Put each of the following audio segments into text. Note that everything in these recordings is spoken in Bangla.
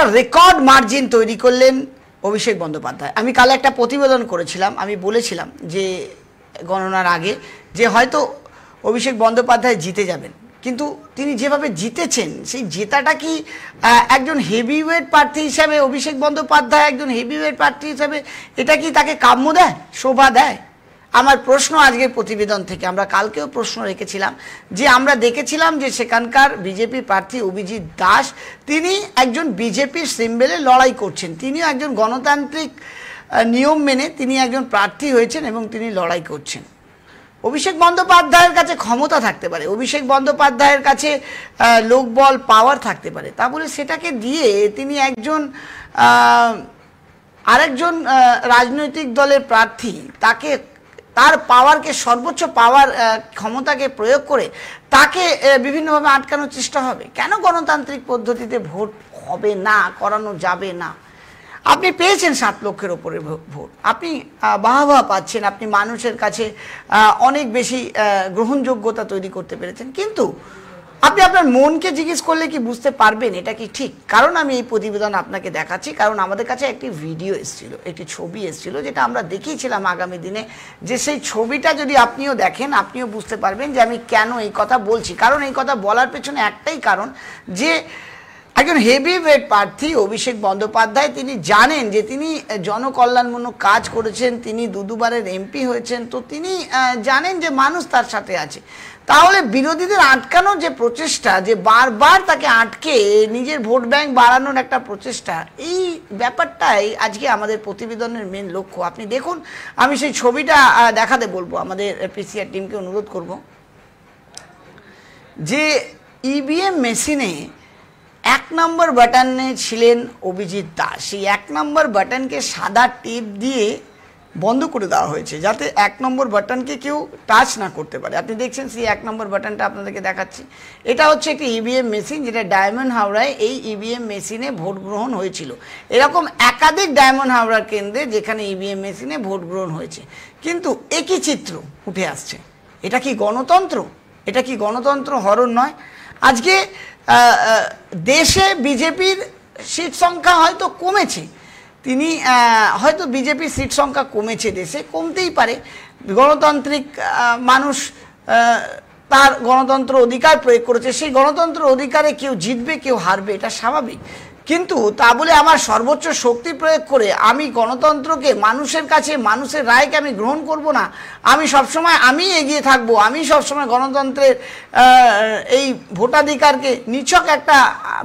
একটা রেকর্ড মার্জিন তৈরি করলেন অভিষেক বন্দ্যোপাধ্যায়। আমি কাল একটা প্রতিবেদন করেছিলাম, আমি বলেছিলাম যে গণনার আগে যে হয়তো অভিষেক বন্দ্যোপাধ্যায় জিতে যাবেন, কিন্তু তিনি যেভাবে জিতেছেন সেই জেতাটা কি একজন হেভিওয়েট প্রার্থী হিসাবে, অভিষেক বন্দ্যোপাধ্যায় একজন হেভিওয়েট প্রার্থী হিসাবে এটা কি তাকে কাম্য দেয়, শোভা দেয়? আমার প্রশ্ন আজকের প্রতিবেদন থেকে, আমরা কালকেও প্রশ্ন রেখেছিলাম যে আমরা দেখেছিলাম যে সেখানকার বিজেপি প্রার্থী অভিজিৎ দাস তিনি একজন বিজেপির সিম্বলে লড়াই করছেন, তিনিও একজন গণতান্ত্রিক নিয়ম মেনে তিনি একজন প্রার্থী হয়েছেন এবং তিনি লড়াই করছেন। অভিষেক বন্দ্যোপাধ্যায়ের কাছে ক্ষমতা থাকতে পারে, অভিষেক বন্দ্যোপাধ্যায়ের কাছে লোকবল পাওয়ার থাকতে পারে, তা বলে সেটাকে দিয়ে তিনি একজন আরেকজন রাজনৈতিক দলের প্রার্থী তাকে তার পাওয়ারকে সর্বোচ্চ পাওয়ার ক্ষমতাকে প্রয়োগ করে তাকে বিভিন্নভাবে আটকানোর চেষ্টা হবে। কেন গণতান্ত্রিক পদ্ধতিতে ভোট হবে না, করানো যাবে না? আপনি পেয়েছেন 7 লক্ষের ওপরে ভোট, আপনি বাহবা পাচ্ছেন, আপনি মানুষের কাছে অনেক বেশি গ্রহণযোগ্যতা তৈরি করতে পেরেছেন, কিন্তু আপনি আপনার মনকে জিজ্ঞেস করলে কি বুঝতে পারবেন এটা কি ঠিক? কারণ আমি এই প্রতিবেদন আপনাকে দেখাচ্ছি, কারণ আমাদের কাছে একটি ভিডিও এসেছিল, একটি ছবি এসেছিল, যেটা আমরা দেখিয়েছিলাম আগামী দিনে, যে সেই ছবিটা যদি আপনিও দেখেন আপনিও বুঝতে পারবেন যে আমি কেন এই কথা বলছি। কারণ এই কথা বলার পেছনে একটাই কারণ, যে একজন হেভিওয়েট প্রার্থী অভিষেক বন্দ্যোপাধ্যায় তিনি জানেন যে তিনি জনকল্যাণমূলক কাজ করেছেন, তিনি দুবারের এমপি হয়েছেন, তো তিনি জানেন যে মানুষ তার সাথে আছে। তাহলে বিরোধীদের আটকানোর যে প্রচেষ্টা, যে বারবার তাকে আটকে নিজের ভোট ব্যাংক বাড়ানোর একটা প্রচেষ্টা, এই ব্যাপারটাই আজকে আমাদের প্রতিবেদনের মেন লক্ষ্য। আপনি দেখুন, আমি সেই ছবিটা দেখাতে বলবো, আমাদের পিসিআর টিমকে অনুরোধ করব যে ইভিএম মেশিনে 1 নম্বর বাটনে ছিলেন অভিজিৎ দাস, সেই 1 নম্বর বাটনকে সাদা টেপ দিয়ে বন্ধ করে দেওয়া হয়েছে যাতে 1 নম্বর বাটনকে কেউ টাচ না করতে পারে। আপনি দেখছেন সেই 1 নম্বর বাটনটা আপনাদেরকে দেখাচ্ছি। এটা হচ্ছে একটি ইভিএম মেশিন, যেটা ডায়মন্ড হাওড়ায় এই ইভিএম মেশিনে ভোট গ্রহণ হয়েছিল। এরকম একাধিক ডায়মন্ড হাওড়ার কেন্দ্রে যেখানে ইভিএম মেশিনে ভোট গ্রহণ হয়েছে, কিন্তু একই চিত্র উঠে আসছে। এটা কি গণতন্ত্র? এটা কি গণতন্ত্র হরণ নয়? আজকে দেশে বিজেপির সিট সংখ্যা হয়তো কমেছে, তিনি হয়তো বিজেপির সিট সংখ্যা কমেছে, দেশে কমতেই পারে, গণতান্ত্রিক মানুষ তার গণতন্ত্র অধিকার প্রয়োগ করেছে, সেই গণতন্ত্র অধিকারে কেউ জিতবে কেউ হারবে, এটা স্বাভাবিক। কিন্তু তা বলে আমার সর্বোচ্চ শক্তি প্রয়োগ করে আমি গণতন্ত্রকে মানুষের কাছে, মানুষের রায়কে আমি গ্রহণ করব না, আমি সবসময় আমি এগিয়ে থাকবো, আমি সবসময় গণতন্ত্রের এই ভোটাধিকারকে নিছক একটা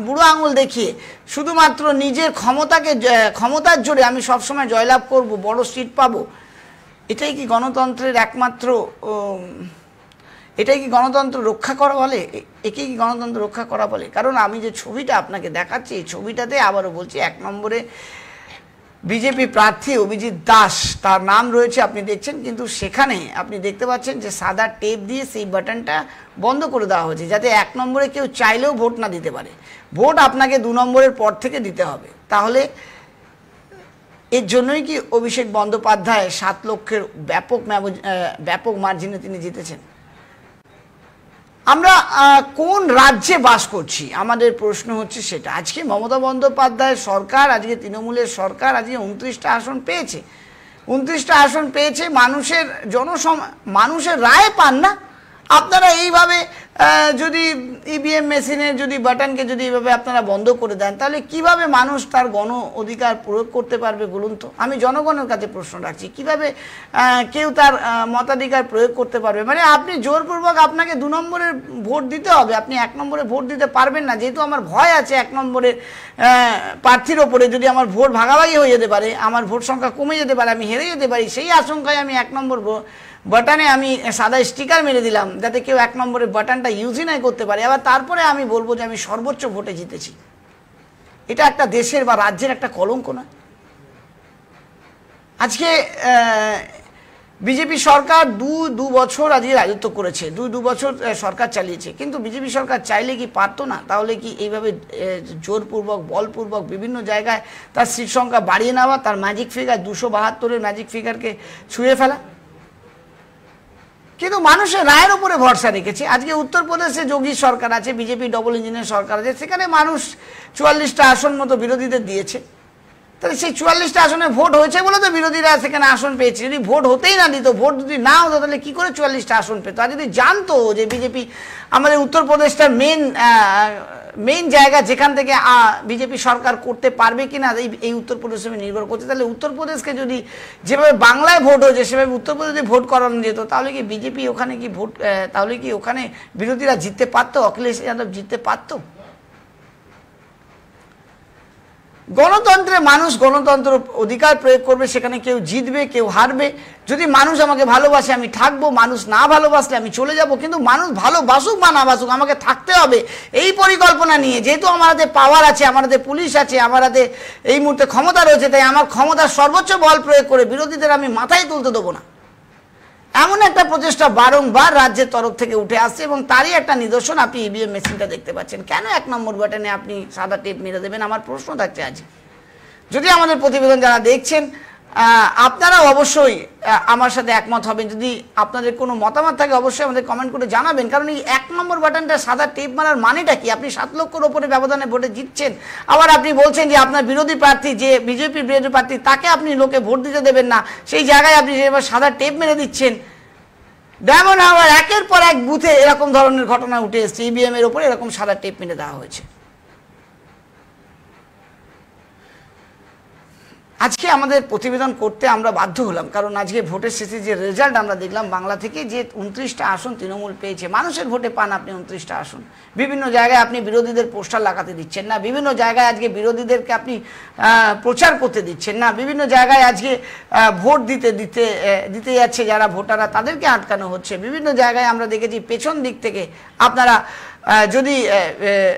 বুড়ো আঙুল দেখিয়ে শুধুমাত্র নিজের ক্ষমতার জোরে আমি সবসময় জয়লাভ করব, বড় সিট পাবো, এটাই কি গণতন্ত্রের একমাত্র, এটাই কি গণতন্ত্র রক্ষা করা বলে? একেই কি গণতন্ত্র রক্ষা করা বলে? কারণ আমি যে ছবিটা আপনাকে দেখাচ্ছি, এই ছবিটাতে আবারও বলছি 1 নম্বরে বিজেপি প্রার্থী অভিজিৎ দাস তার নাম রয়েছে, আপনি দেখছেন, কিন্তু সেখানে আপনি দেখতে পাচ্ছেন যে সাদা টেপ দিয়ে সেই বাটনটা বন্ধ করে দেওয়া হয়েছে যাতে 1 নম্বরে কেউ চাইলেও ভোট না দিতে পারে। ভোট আপনাকে 2 নম্বরের পর থেকে দিতে হবে। তাহলে এর জন্যই কি অভিষেক বন্দ্যোপাধ্যায় 7 লক্ষের ব্যাপক মার্জিনে তিনি জিতেছেন? আমরা কোন রাজ্যে বাস করছি আমাদের প্রশ্ন হচ্ছে সেটা। আজকে মমতা বন্দ্যোপাধ্যায়ের সরকার, আজকে তৃণমূলের সরকার আজকে 29টা আসন পেয়েছে, 29টা আসন পেয়েছে, মানুষের রায় পান না। আপনারা এইভাবে যদি ইভিএম মেশিনের যদি বাটনকে যদি এইভাবে আপনারা বন্ধ করে দেন, তাহলে কিভাবে মানুষ তার গণ অধিকার প্রয়োগ করতে পারবে বলুন তো? আমি জনগণের কাছে প্রশ্ন রাখছি, কিভাবে কেউ তার মতাধিকার প্রয়োগ করতে পারবে? মানে আপনি জোরপূর্বক আপনাকে 2 নম্বরের ভোট দিতে হবে, আপনি 1 নম্বরে ভোট দিতে পারবেন না, যেহেতু আমার ভয় আছে 1 নম্বরের প্রার্থীর ওপরে যদি আমার ভোট ভাগাভাগি হয়ে যেতে পারে, আমার ভোট সংখ্যা কমে যেতে পারে, আমি হেরে যেতে পারি, সেই আশঙ্কায় আমি 1 নম্বর বাটনে আমি সাদা স্টিকার মেরে দিলাম যাতে কেউ 1 নম্বরের বাটনটা ইউজই নাই করতে পারে। আবার তারপরে আমি বলবো যে আমি সর্বোচ্চ ভোটে জিতেছি। এটা একটা দেশের বা রাজ্যের একটা কলঙ্ক না? আজকে বিজেপি সরকার দু বছর আজকে রাজত্ব করেছে, দু বছর সরকার চালিয়েছে, কিন্তু বিজেপি সরকার চাইলে কি পারতো না? তাহলে কি এইভাবে জোরপূর্বক বলপূর্বক বিভিন্ন জায়গায় তার সিট সংখ্যা বাড়িয়ে নেওয়া, তার ম্যাজিক ফিগার 272-এর ম্যাজিক ফিগারকে ছুঁয়ে ফেলা? কিন্তু মানুষের রায়ের উপরে ভরসা রেখেছে। আজকে উত্তরপ্রদেশে যোগী সরকার আছে, বিজেপি ডবল ইঞ্জিনের সরকার আছে, সেখানে মানুষ 44টা আসন মতো বিরোধীদের দিয়েছে। তাহলে সেই 44টা আসনে ভোট হয়েছে বলে তো বিরোধীরা সেখানে আসন পেয়েছে। যদি ভোট হতেই না দিত, ভোট যদি না হতো, তাহলে কী করে 44টা আসন পেত? আর যদি জানতো যে বিজেপি আমাদের উত্তরপ্রদেশটার মেইন জায়গা, যেখান থেকে বিজেপি সরকার করতে পারবে কিনা এই উত্তরপ্রদেশে নির্ভর করছে, তাহলে উত্তরপ্রদেশকে যদি যেভাবে বাংলায় ভোট হয়েছে সেভাবে উত্তরপ্রদেশে ভোট করানো যেত, তাহলে কি বিজেপি ওখানে কি ভোট, তাহলে কি ওখানে বিরোধীরা জিততে পারতো, অখিলেশ যাদব জিততে পারতো? গণতন্ত্রে মানুষ গণতন্ত্র অধিকার প্রয়োগ করবে, সেখানে কেউ জিতবে কেউ হারবে। যদি মানুষ আমাকে ভালোবাসে আমি থাকবো, মানুষ না ভালোবাসলে আমি চলে যাব। কিন্তু মানুষ ভালোবাসুক বা না বাসুক আমাকে থাকতে হবে এই পরিকল্পনা নিয়ে। যেহেতু আমার হাতে পাওয়ার আছে, আমার হাতে পুলিশ আছে, আমার হাতে এই মুহূর্তে ক্ষমতা রয়েছে, তাই আমার ক্ষমতার সর্বোচ্চ বল প্রয়োগ করে বিরোধীদের আমি মাথায় তুলতে দেবো না। এমন একটা প্রচেষ্টা বারংবার রাজ্যের তরফ থেকে উঠে আসছে, এবং তারই একটা নিদর্শন আপনি ইভিএম মেশিনটা দেখতে পাচ্ছেন। কেন 1 নম্বর বাটনে আপনি সাদা টেপ মেরে দেবেন? আমার প্রশ্ন থাকছে আজ। যদি আমাদের প্রতিবেদন যারা দেখছেন, আপনারাও অবশ্যই আমার সাথে একমত হবেন। যদি আপনাদের কোনো মতামত থাকে অবশ্যই আমাদের কমেন্ট করে জানাবেন। কারণ এই 1 নম্বর বাটনটা সাদা টেপ মারার মানেটা কি? আপনি 7 লক্ষর ওপরে ব্যবধানে ভোটে জিতছেন, আবার আপনি বলছেন যে আপনার বিরোধী প্রার্থী, যে বিজেপির বিরোধী প্রার্থী, তাকে আপনি লোকে ভোট দিতে দেবেন না। সেই জায়গায় আপনি যেভাবে সাদা টেপ মেরে দিচ্ছেন। ডায়মন্ড হারবার একের পর এক বুথে এরকম ধরনের ঘটনা উঠে এসছে, ইভিএম এর উপরে এরকম সাদা টেপ মেরে দেওয়া হয়েছে। আজকে আমাদের প্রতিবেদন করতে আমরা বাধ্য হলাম, কারণ আজকে ভোটের শেষে যে রেজাল্ট আমরা দেখলাম বাংলা থেকে, যে 29টা আসন তৃণমূল পেয়েছে। মানুষের ভোটে পান আপনি 29টা আসন। বিভিন্ন জায়গায় আপনি বিরোধীদের পোস্টার লাগাতে দিচ্ছেন না, বিভিন্ন জায়গায় আজকে বিরোধীদেরকে আপনি প্রচার করতে দিচ্ছেন না, বিভিন্ন জায়গায় আজকে ভোট দিতে যাচ্ছে যারা ভোটাররা, তাদেরকে আটকানো হচ্ছে। বিভিন্ন জায়গায় আমরা দেখেছি পেছন দিক থেকে আপনারা যদি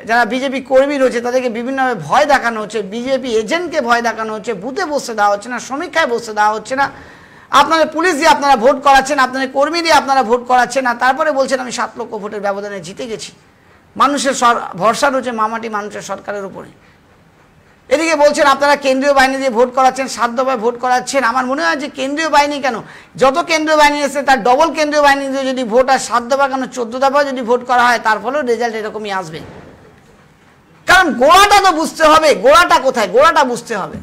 যারা বিজেপি কর্মী রয়েছে তাদেরকে বিভিন্নভাবে ভয় দেখানো হচ্ছে, বিজেপি এজেন্টকে ভয় দেখানো হচ্ছে, বুথে বসতে দেওয়া হচ্ছে না, সমীক্ষায় বসতে দেওয়া হচ্ছে না, আপনাদের পুলিশ দিয়ে আপনারা ভোট করাচ্ছেন, আপনাদের কর্মী দিয়ে আপনারা ভোট করাচ্ছেন না, তারপরে বলছেন আমি 7 লক্ষ ভোটের ব্যবধানে জিতে গেছি। মানুষের ভরসা রয়েছে মামাটি মানুষের সরকারের উপরে। এদিকে বলছেন আপনারা কেন্দ্রীয় বাহিনী দিয়ে ভোট করাচ্ছেন, 7 দফায় ভোট করাচ্ছেন। আমার মনে হয় যে কেন্দ্রীয় বাহিনী কেন, যত কেন্দ্রীয় বাহিনী এসেছে তার ডবল কেন্দ্রীয় বাহিনী দিয়ে যদি ভোট, আর 7 দফা কেন 14 দফায় যদি ভোট করা হয়, তার ফলেও রেজাল্ট এরকমই আসবে। কারণ গোড়াটা তো বুঝতে হবে, গোড়াটা কোথায়, গোড়াটা বুঝতে হবে।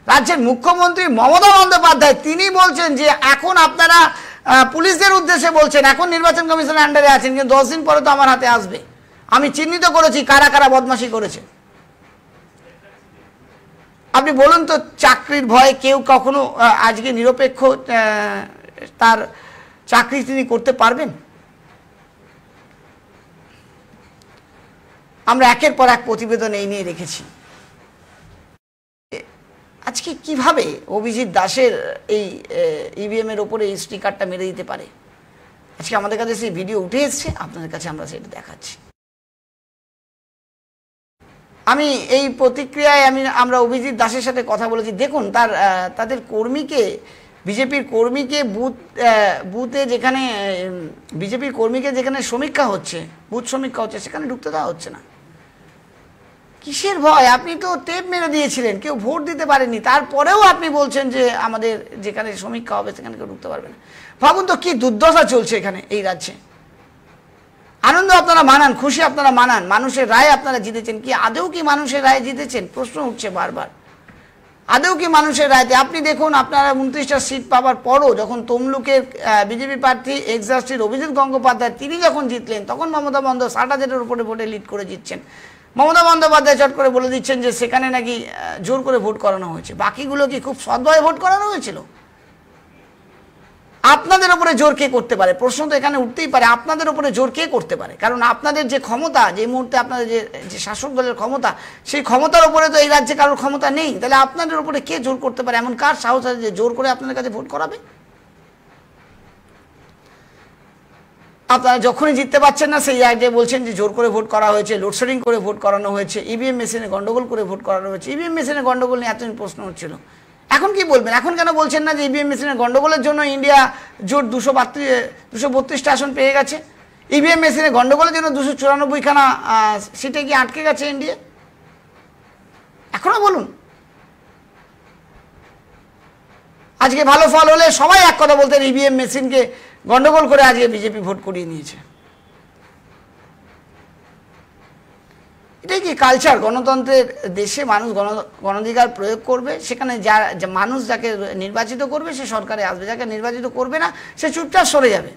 রাজ্যের মুখ্যমন্ত্রী মমতা বন্দ্যোপাধ্যায় তিনি বলছেন যে এখন আপনারা পুলিশদের উদ্দেশ্যে বলছেন, এখন নির্বাচন কমিশনের আন্ডারে আছেন, কিন্তু 10 দিন পরে তো আমার হাতে আসবে, আমি চিহ্নিত করেছি কারা কারা বদমাশি করেছে। আপনি বলুন তো, চাকরির ভয়ে কেউ কখনো আজকে নিরপেক্ষ তার চাকরি তিনি করতে পারবেন? আমরা একের পর এক প্রতিবেদন এই নিয়ে রেখেছি। আজকে কিভাবে অভিজিৎ দাসের এই ইভিএম এর ওপরে এই স্টিকারটা মেরে দিতে পারে? আজকে আমাদের কাছে সেই ভিডিও উঠে এসছে, আপনাদের কাছে আমরা সেটা দেখাচ্ছি। আমি এই প্রতিক্রিয়ায় আমরা অভিজিৎ দাসের সাথে কথা বলেছি। দেখুন তাদের কর্মীকে, বিজেপির কর্মীকে বুথে যেখানে বিজেপির কর্মীকে যেখানে সমীক্ষা হচ্ছে, বুথ সমীক্ষা হচ্ছে, সেখানে ঢুকতে দেওয়া হচ্ছে না। কিসের ভয়? আপনি তো টেপ মেরে দিয়েছিলেন, কেউ ভোট দিতে পারেনি, তারপরেও আপনি বলছেন যে আমাদের যেখানে সমীক্ষা হবে সেখানে কেউ ঢুকতে পারবে না। ভাবুন তো কি দুর্দশা চলছে এখানে এই রাজ্যে। আনন্দ আপনারা মানান, খুশি আপনারা মানান, মানুষের রায় আপনারা জিতেছেন। কি আদৌ কি মানুষের রায় জিতেছেন? প্রশ্ন উঠছে বারবার। আদৌ কি মানুষের রায়তে? আপনি দেখুন, আপনারা 29টা সিট পাওয়ার পরও যখন তমলুকের বিজেপি প্রার্থী এক্সাস্ট্রির অভিজিৎ গঙ্গোপাধ্যায় তিনি যখন জিতলেন, তখন মমতা বন্দ্যোপাধ্যায় 60,000-এর উপরে ভোটে লিড করে জিতছেন। মমতা বন্দ্যোপাধ্যায় চট করে বলে দিচ্ছেন যে সেখানে নাকি জোর করে ভোট করানো হয়েছে। বাকিগুলো কি খুব সদ্ভাবে ভোট করানো হয়েছিল? আপনাদের উপরে জোর কে করতে পারে? প্রশ্ন তো এখানে উঠতেই পারে, আপনাদের উপরে জোর কে করতে পারে? কারণ আপনাদের যে ক্ষমতা, যে মুহূর্তে আপনাদের যে শাসক দলের ক্ষমতা, সেই ক্ষমতার উপরে তো এই রাজ্যে কারোর ক্ষমতা নেই। তাহলে আপনাদের উপরে কে জোর করতে পারে? এমন কার সাহস আছে যে জোর করে আপনাদের কাছে ভোট করাবে? আপনারা যখনই জিততে পারছেন না, সেই জায়গায় বলছেন যে জোর করে ভোট করা হয়েছে, লোডশেডিং করে ভোট করানো হয়েছে, ইভিএম মেশিনে গন্ডগোল করে ভোট করানো হয়েছে। ইভিএম মেশিনে গন্ডগোল নিয়ে এতদিন প্রশ্ন হচ্ছিল, এখন কি বলবেন? এখন কেন বলছেন না যে ইভিএম মেশিনের গন্ডগোলের জন্য ইন্ডিয়া জোট 232টা আসন পেয়ে গেছে? ইভিএম মেশিনের গন্ডগোলের জন্য 294খানা সিটে কি আটকে গেছে ইন্ডিয়া? এখনো বলুন। আজকে ভালো ফল হলে সবাই এক কথা বলতেন ইভিএম মেশিনকে গন্ডগোল করে আজকে বিজেপি ভোট করিয়ে নিয়েছে। এটাই কি কালচার? গণতন্ত্রের দেশে মানুষ গণাধিকার প্রয়োগ করবে, সেখানে মানুষ যাকে নির্বাচিত করবে সে সরকারে আসবে, যাকে নির্বাচিত করবে না সে চুপচাপ সরে যাবে।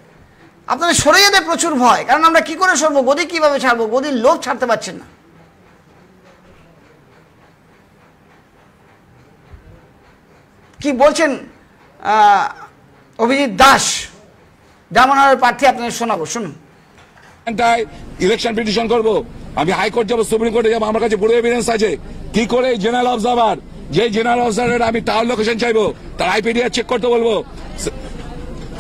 আপনাদের সরে যেতে প্রচুর ভয়, কারণ আমরা কি করে সরবো, গদি কিভাবে ছাড়বো, গদির লোভ ছাড়তে পারছেন না। কি বলছেন অভিজিৎ দাস, ডায়মন্ড প্রার্থী, আপনাদের শোনাবো, শুনুন। ইলেকশন পিটিশন করবো, আমি হাইকোর্ট যাবো, সুপ্রিম কোর্টে যাবো, আমার কাছে পুরো এভিডেন্স আছে। কি করে জেনারেল অবজারভার, যে জেনারেল অবজারভার আমি টাওয়ার লোকেশন চাইবো, তার আইপিডিআর চেক করতে বলবো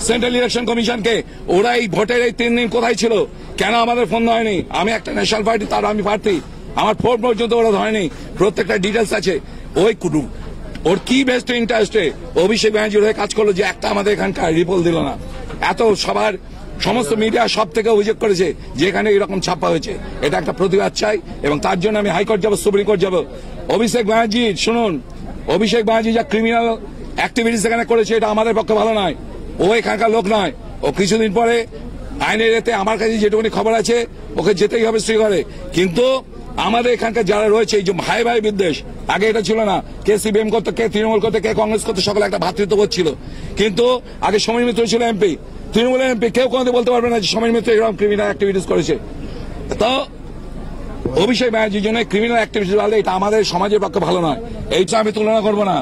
সেন্ট্রাল ইলেকশন কমিশনকে, ওরা এই ভোটের এই 3 দিন কোথায় ছিল, কেন আমাদের ফোন হয়নি? আমি একটা ন্যাশনাল পার্টি, তার আমি প্রার্থী, আমার ফোন পর্যন্ত ওরা ধরেনি, প্রত্যেকটা ডিটেলস আছে। ওই ওর কি বেস্ট ইন্টারেস্টে অভিষেক ব্যানার্জির হয়ে কাজ করলো যে একটা আমাদের এখানকার রিপোর্ট দিল না? এত সবার সমস্ত মিডিয়া সব থেকে অভিযোগ করেছে যে এখানে এরকম ছাপা হয়েছে। এটা একটা প্রতিবাদ চাই এবং তার জন্য আমি হাইকোর্ট যাবো, সুপ্রিম কোর্ট যাবো। অভিষেক ব্যানার্জি শুনুন, অভিষেক ব্যানার্জি যা ক্রিমিনাল অ্যাক্টিভিটিস এখানে করেছে এটা আমাদের পক্ষে ভালো নয়। ও এখানকার লোক নয়। ও কিছুদিন পরে আইনের এতে আমার কাছে যেটুকুনি খবর আছে ওকে যেতেই হবে শ্রীঘরে। কিন্তু আমাদের এখানকার যারা রয়েছে এই যে ভাই ভাই বিদ্বেষ, আগে এটা ছিল না, কে সিপিএম করতো, কে তৃণমূল করতো, কে কংগ্রেস করতো, সকলে একটা ভ্রাতৃত্ববোধ ছিল। কিন্তু আগে সমীর মিত্র ছিল এমপি, তৃণমূলের এমপি, কেউ কোনোদিন বলতে পারবে না যে সমীর মিত্র এরকম ক্রিমিনাল অ্যাক্টিভিটিস করেছে। তো অভিষেক ব্যানার্জির জন্য ক্রিমিনাল অ্যাক্টিভিটিস বললে এটা আমাদের সমাজের পক্ষে ভালো নয়। এইটা আমি তুলনা করবো না।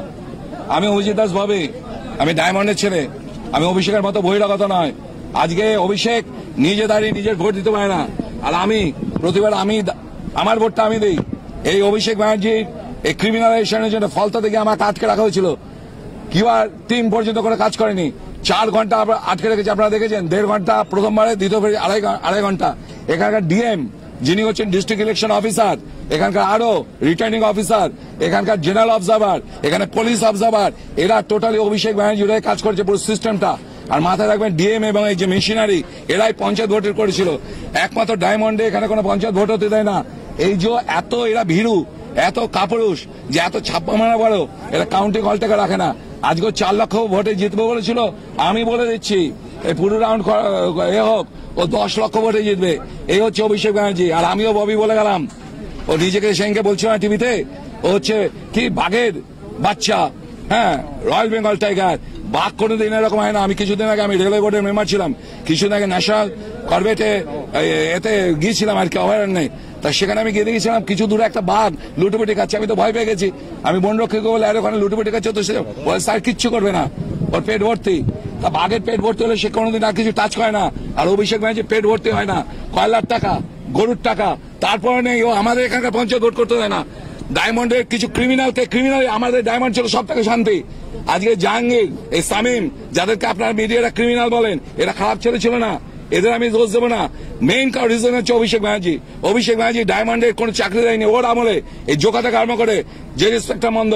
আমি অভিজিৎ দাস ভাবে, আমি ডায়মন্ডের ছেলে, আমি অভিষেকের মতো বহিরাগত নয়। আজকে অভিষেক নিজে দাঁড়িয়ে নিজের ভোট দিতে পারে না, আর আমি প্রতিবার আমার ভোটটা আমি দিই। এই অভিষেক ব্যানার্জির এই ক্রিমিনালাইজেশনের জন্য ফলতা থেকে আমাকে আটকে রাখা হয়েছিল। কিউআর টিম পর্যন্ত করে কাজ করেনি, 4 ঘন্টা আটকে রেখেছে, আপনারা দেখেছেন। 1.5 ঘন্টা প্রথমবারে, দ্বিতীয়বারে আড়াই ঘন্টা। এখানকার ডিএম যিনি হচ্ছেন ডিস্ট্রিক্ট ইলেকশন অফিসার, এখানকার আরো রিটার্নিং অফিসার, এখানকার জেনারেল অবজারভার, এখানে পুলিশ অবজারভার, এরা টোটালি অভিষেক ব্যানার্জির হয়ে কাজ করছে পুরো সিস্টেমটা। আর মাথায় রাখবেন ডিএম এবং এই যে মেশিনারি, এরাই পঞ্চায়েত ভোটের করেছিল। একমাত্র ডায়মন্ডে এখানে কোনো পঞ্চায়েত ভোট হতে দেয় না। এই যে এত এরা ভীরু, এত কাপুরুষ, যে এত ছাপ্পা মারা বড়, এরা কাউন্টিং হল থেকে রাখে না। আজকে 4 লক্ষ ভোটে জিতবো বলেছিল, আমি বলে দিচ্ছি এই পুরো রাউন্ড এ হোক, ও 10 লক্ষ ভোটে জিতবে। এই হচ্ছে অভিষেক ব্যানার্জি। আর আমিও ববি বলে গেলাম, ও নিজেকে সেনকে বলছিল না টিভিতে, ও হচ্ছে কি বাঘের বাচ্চা, হ্যাঁ, রয়্যাল বেঙ্গল টাইগার। বাঘ কোনোদিন এরকম হয় না। আমি কিছুদিন আগে, আমি রেলওয়ে বোর্ডের মেম্বার ছিলাম, কিছুদিন আগে ন্যাশনাল করবেটে এতে গিয়েছিলাম আর কি, অভয়ারণ্যে। তা সেখানে আমি গিয়ে দেখেছিলাম কিছু দূরে একটা বাঘ লুটোপুটি খাচ্ছে। আমি তো ভয় পেয়ে গেছি। আমি বন রক্ষীকে বলে, আর ওখানে লুটোপুটি খাচ্ছে, তো সে স্যার কিচ্ছু করবে না, ওর পেট ভর্তি। তা বাঘের পেট ভর্তি হলে সে কোনোদিন আর কিছু টাচ করে না। আর অভিষেক ব্যানার্জি পেট ভর্তি হয় না, কয়লার টাকা, গরুর টাকা, তারপরে নেই ও আমাদের এখানকার পঞ্চায়েত ভোট করতে দেয় না। ডায়মন্ডের কিছু ক্রিমিনাল, আমাদের ডায়মন্ড ছিল সব থেকে শান্তি। আজকে জাহাঙ্গীর, এই সামিম, যাদেরকে আপনার মিডিয়ারা ক্রিমিনাল বলেন, এরা খারাপ ছেলে ছিল না, এদের আমি দোষ দেবো না। মেইন কারণ রিজন হচ্ছে অভিষেক ব্যানার্জি। অভিষেক ব্যানার্জি ডায়মন্ডের কোনো চাকরি দেয়নি ওর আমলে। এই জোকা থেকে আরম্ভ করে যে ইন্সপেক্টর বন্ধ,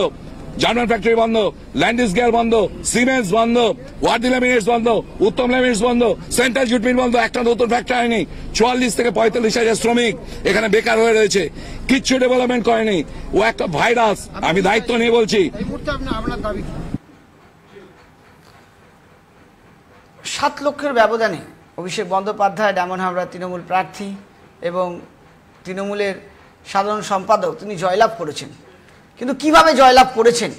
জার্মান ফ্যাক্টরি বন্ধ, ল্যান্ডিস গিয়ার বন্ধ, সিমেন্টস বন্ধ, ওয়ার্ডি ল্যামিনেটস বন্ধ, উত্তম ল্যামিনেটস বন্ধ, সেন্ট্রাল জুট মিল বন্ধ, একটা নতুন ফ্যাক্টরি হয়নি। 44 থেকে 45,000 শ্রমিক এখানে বেকার হয়ে রয়েছে, কিচ্ছু ডেভেলপমেন্ট করেনি। ও একটা ভাইরাস। আমি দায়িত্ব নিয়ে বলছি। 7 লক্ষের ব্যবধানে অভিষেক বন্দ্যোপাধ্যায়, ডায়মন্ড হাবড়ার তৃণমূল প্রার্থী এবং তৃণমূলের সাধারণ সম্পাদক, তিনি জয়লাভ করেছেন। কিন্তু কিভাবে জয়লাভ করেছেন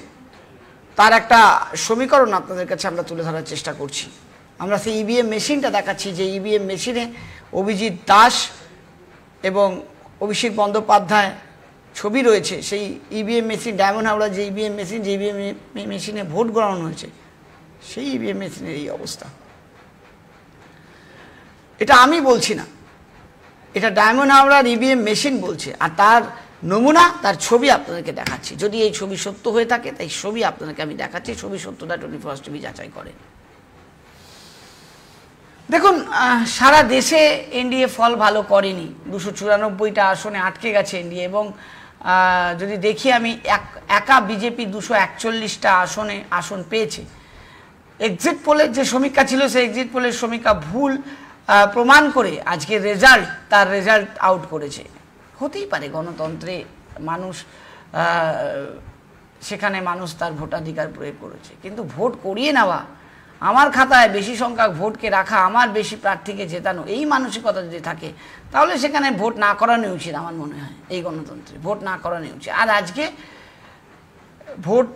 তার একটা সমীকরণ আপনাদের কাছে আমরা তুলে ধরার চেষ্টা করছি। আমরা সেই ইভিএম মেশিনটা দেখাচ্ছি, যে ইভিএম মেশিনে অভিজিৎ দাস এবং অভিষেক বন্দ্যোপাধ্যায় ছবি রয়েছে। সেই ইভিএম মেশিন, ডায়মন্ড হাবড়ার যে ইভিএম মেশিন, যে ইভিএম মেশিনে ভোট গ্রহণ হয়েছে, সেই ইভিএম মেশিনের এই অবস্থা। এটা আমি বলছি না, এটা ডায়মন্ড হাবড়ার ইভিএম মেশিন বলছে। আর তার নমুনা, তার ছবি আপনাদেরকে দেখাচ্ছি। যদি এই ছবি সত্য হয়ে থাকে, তাই ছবি আপনাদেরকে আমি দেখাচ্ছি। ছবি সত্যটা 24 টিভি যাচাই করে। দেখুন, সারা দেশে এনডিএ ফল ভালো করেনি। 294টা আসনে আটকে গেছে এনডিএ। এবং যদি দেখি আমি, একা বিজেপি 241টা আসন পেয়েছে। এক্সিট পোলের যে সমীক্ষা ছিল, সেই এক্সিট পোলের সমীক্ষা ভুল প্রমাণ করে আজকে তার রেজাল্ট আউট করেছে। হতেই পারে, গণতন্ত্রে মানুষ, সেখানে মানুষ তার ভোটাধিকার প্রয়োগ করেছে। কিন্তু ভোট করিয়ে নেওয়া আমার খাতায় বেশি সংখ্যক ভোটকে রাখা, আমার বেশি প্রার্থীকে জেতানো, এই মানসিকতা যদি থাকে তাহলে সেখানে ভোট না করানোই উচিত। আমার মনে হয় এই গণতন্ত্রে ভোট না করানোই উচিত। আর আজকে ভোট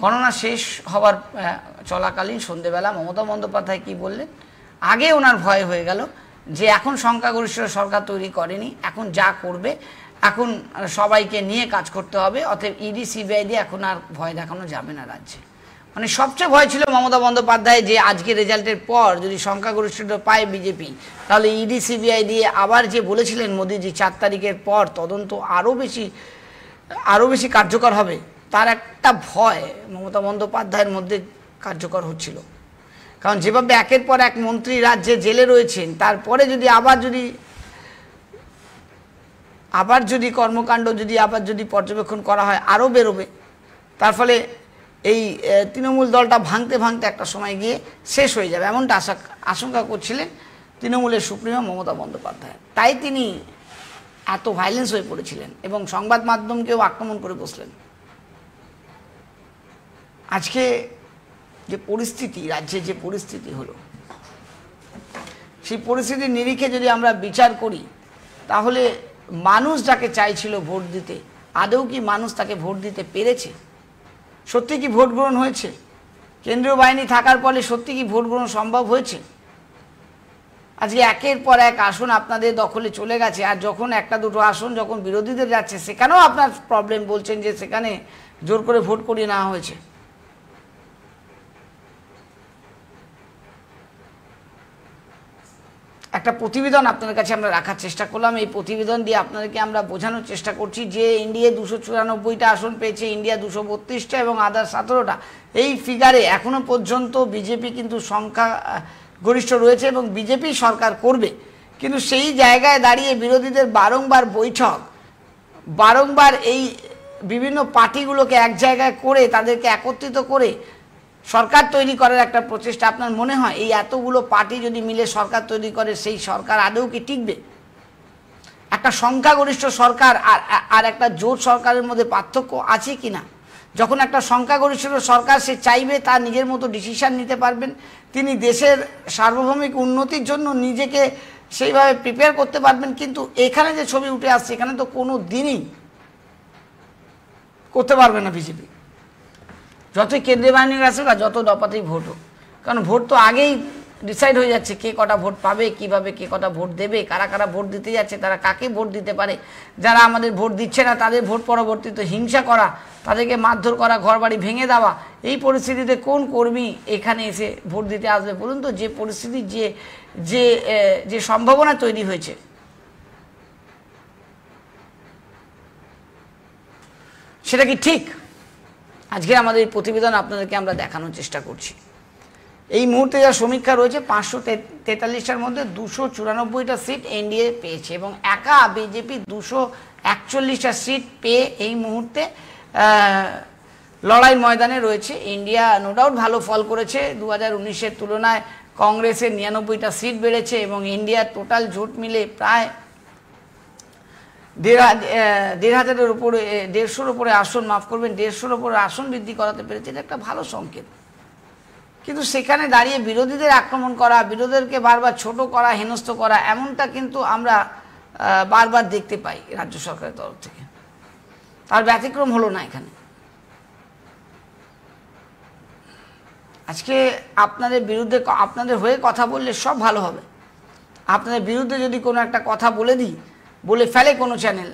গণনা শেষ হওয়ার চলাকালীন সন্ধেবেলা মমতা বন্দ্যোপাধ্যায় কি বললেন, আগে ওনার ভয় হয়ে গেল যে এখন সংখ্যাগরিষ্ঠ সরকার তৈরি করেনি, এখন যা করবে এখন সবাইকে নিয়ে কাজ করতে হবে, অতএব ইডি সিবিআই দিয়ে এখন আর ভয় দেখানো যাবে না রাজ্যে। মানে সবচেয়ে ভয় ছিল মমতা বন্দ্যোপাধ্যায় যে আজকে রেজাল্টের পর যদি সংখ্যাগরিষ্ঠতা পায় বিজেপি তাহলে ইডি সিবিআই দিয়ে আবার যে বলেছিলেন মোদিজি 4 তারিখের পর তদন্ত আরও বেশি কার্যকর হবে, তার একটা ভয় মমতা বন্দ্যোপাধ্যায়ের মধ্যে কার্যকর হচ্ছিল। কারণ যেভাবে একের পর এক মন্ত্রী রাজ্যে জেলে রয়েছেন, তারপরে যদি আবার যদি কর্মকাণ্ড যদি পর্যবেক্ষণ করা হয় আরও বেরোবে, তার ফলে এই তৃণমূল দলটা ভাঙতে ভাঙতে একটা সময় গিয়ে শেষ হয়ে যাবে, এমনটা আশঙ্কা করছিলেন তৃণমূলের সুপ্রিমো মমতা বন্দ্যোপাধ্যায়। তাই তিনি এত ভাইলেন্স হয়ে পড়েছিলেন এবং সংবাদ মাধ্যমকেও আক্রমণ করে বসলেন। আজকে যে পরিস্থিতি, রাজ্যে যে পরিস্থিতি হলো, সেই পরিস্থিতির নিরিখে যদি আমরা বিচার করি তাহলে মানুষ যাকে চাইছিল ভোট দিতে, আদৌ কি মানুষ তাকে ভোট দিতে পেরেছে? সত্যি কি ভোট গ্রহণ হয়েছে? কেন্দ্রীয় বাহিনী থাকার ফলে সত্যি কি ভোট গ্রহণ সম্ভব হয়েছে? আজকে একের পর এক আসন আপনাদের দখলে চলে গেছে, আর যখন একটা দুটো আসন যখন বিরোধীদের যাচ্ছে সেখানেও আপনার প্রবলেম বলছেন যে সেখানে জোর করে ভোট করিয়ে নেওয়া হয়েছে। একটা প্রতিবেদন আপনাদের কাছে আমরা রাখার চেষ্টা করলাম। এই প্রতিবেদন দিয়ে আপনাদেরকে আমরা বোঝানোর চেষ্টা করছি যে ইন্ডিয়া 294টা আসন পেয়েছে, ইন্ডিয়া 232টা এবং আদার 17টা। এই ফিগারে এখনো পর্যন্ত বিজেপি কিন্তু সংখ্যা গরিষ্ঠ রয়েছে এবং বিজেপি সরকার করবে। কিন্তু সেই জায়গায় দাঁড়িয়ে বিরোধীদের বারংবার বৈঠক, বারংবার এই বিভিন্ন পার্টিগুলোকে এক জায়গায় করে তাদেরকে একত্রিত করে সরকার তৈরি করার একটা প্রচেষ্টা। আপনার মনে হয় এই এতগুলো পার্টি যদি মিলে সরকার তৈরি করে সেই সরকার আদৌ কি টিকবে? একটা সংখ্যাগরিষ্ঠ সরকার আর একটা জোট সরকারের মধ্যে পার্থক্য আছে কি না? যখন একটা সংখ্যাগরিষ্ঠ সরকার সে চাইবে তার নিজের মতো ডিসিশন নিতে পারবেন, তিনি দেশের সার্বভৌমিক উন্নতির জন্য নিজেকে সেইভাবে প্রিপেয়ার করতে পারবেন। কিন্তু এখানে যে ছবি উঠে আসছে এখানে তো কোনো দিনই করতে পারবে না বিজেপি, যতই কেন্দ্রীয় বাহিনীর আসুক আর যত দফাতেই ভোট হোক। কারণ ভোট তো আগেই ডিসাইড হয়ে যাচ্ছে কে কটা ভোট পাবে, কিভাবে কে কটা ভোট দেবে, কারা কারা ভোট দিতে যাচ্ছে, তারা কাকে ভোট দিতে পারে। যারা আমাদের ভোট দিচ্ছে না তাদের ভোট পরবর্তীতে হিংসা করা, তাদেরকে মারধর করা, ঘরবাড়ি ভেঙে দেওয়া, এই পরিস্থিতিতে কোন কর্মী এখানে এসে ভোট দিতে আসবে বলুন তো? যে পরিস্থিতি, যে সম্ভাবনা তৈরি হয়েছে, সেটা কি ঠিক? আজকে আমাদের এই প্রতিবেদন আপনাদেরকে আমরা দেখানোর চেষ্টা করছি। এই মুহূর্তে যা সমীক্ষা রয়েছে 543টার মধ্যে 294টা সিট এনডিএ পেয়েছে এবং একা বিজেপি 241টা সিট পেয়ে এই মুহূর্তে লড়াই ময়দানে রয়েছে। ইন্ডিয়া নো ডাউট ভালো ফল করেছে, 2019-এর তুলনায় কংগ্রেসের 99টা সিট বেড়েছে এবং ইন্ডিয়ার টোটাল জোট মিলে প্রায় 1,500-এর উপরে 150-র উপরে আসন, মাফ করবেন 150-র উপরে আসন বৃদ্ধি করাতে পেরেছে। এটা একটা ভালো সংকেত। কিন্তু সেখানে দাঁড়িয়ে বিরোধীদের আক্রমণ করা, বিরোধীদেরকে বারবার ছোট করা, হেনস্থ করা, এমনটা কিন্তু আমরা বারবার দেখতে পাই রাজ্য সরকারের তরফ থেকে। তার ব্যতিক্রম হলো না এখানে। আজকে আপনাদের বিরুদ্ধে, আপনাদের হয়ে কথা বললে সব ভালো হবে। আপনাদের বিরুদ্ধে যদি কোনো একটা কথা বলে ফেলে কোনো চ্যানেল,